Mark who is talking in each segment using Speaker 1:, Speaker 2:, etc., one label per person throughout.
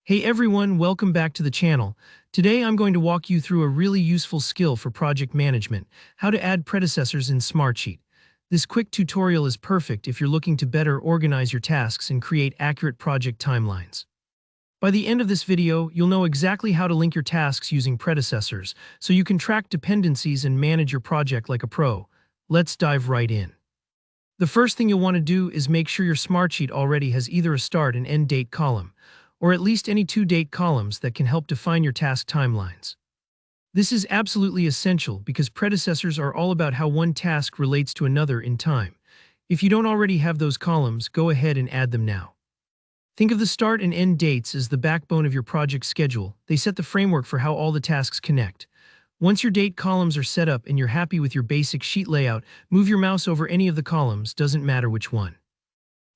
Speaker 1: Hey everyone, welcome back to the channel. Today I'm going to walk you through a really useful skill for project management, how to add predecessors in Smartsheet. This quick tutorial is perfect if you're looking to better organize your tasks and create accurate project timelines. By the end of this video, you'll know exactly how to link your tasks using predecessors, so you can track dependencies and manage your project like a pro. Let's dive right in. The first thing you'll want to do is make sure your Smartsheet already has either a start and end date column, or at least any two date columns that can help define your task timelines. This is absolutely essential because predecessors are all about how one task relates to another in time. If you don't already have those columns, go ahead and add them now. Think of the start and end dates as the backbone of your project schedule. They set the framework for how all the tasks connect. Once your date columns are set up and you're happy with your basic sheet layout, move your mouse over any of the columns, doesn't matter which one.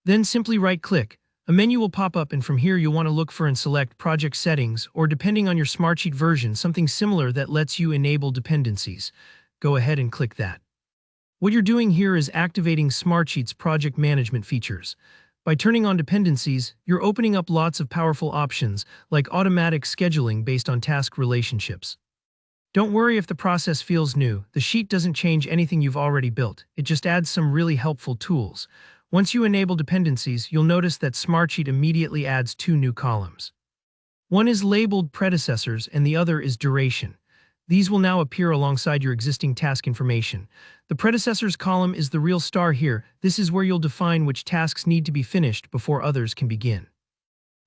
Speaker 1: Then simply right-click. A menu will pop up, and from here you'll want to look for and select Project Settings, or depending on your Smartsheet version, something similar that lets you enable dependencies. Go ahead and click that. What you're doing here is activating Smartsheet's project management features. By turning on dependencies, you're opening up lots of powerful options, like automatic scheduling based on task relationships. Don't worry if the process feels new. The sheet doesn't change anything you've already built. It just adds some really helpful tools. Once you enable dependencies, you'll notice that Smartsheet immediately adds two new columns. One is labeled Predecessors and the other is Duration. These will now appear alongside your existing task information. The Predecessors column is the real star here. This is where you'll define which tasks need to be finished before others can begin.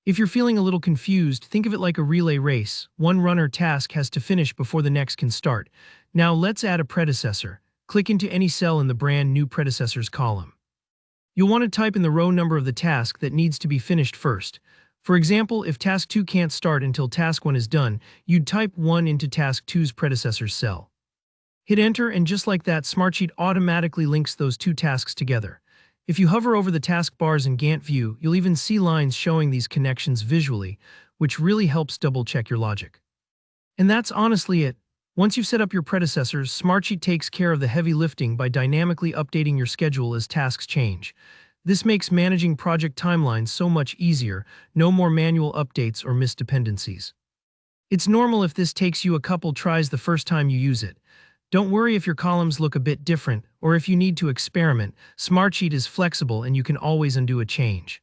Speaker 1: If you're feeling a little confused, think of it like a relay race. One runner task has to finish before the next can start. Now let's add a predecessor. Click into any cell in the brand new Predecessors column. You'll want to type in the row number of the task that needs to be finished first. For example, if Task 2 can't start until Task 1 is done, you'd type 1 into Task 2's predecessor cell. Hit Enter, and just like that, Smartsheet automatically links those two tasks together. If you hover over the taskbars in Gantt view, you'll even see lines showing these connections visually, which really helps double-check your logic. And that's honestly it. Once you've set up your predecessors, Smartsheet takes care of the heavy lifting by dynamically updating your schedule as tasks change. This makes managing project timelines so much easier, no more manual updates or missed dependencies. It's normal if this takes you a couple tries the first time you use it. Don't worry if your columns look a bit different, or if you need to experiment. Smartsheet is flexible and you can always undo a change.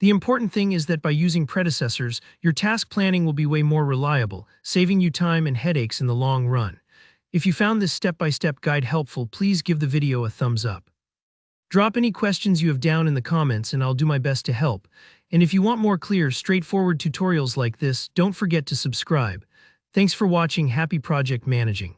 Speaker 1: The important thing is that by using predecessors, your task planning will be way more reliable, saving you time and headaches in the long run. If you found this step-by-step guide helpful, please give the video a thumbs up. Drop any questions you have down in the comments and I'll do my best to help. And if you want more clear, straightforward tutorials like this, don't forget to subscribe. Thanks for watching. Happy project managing.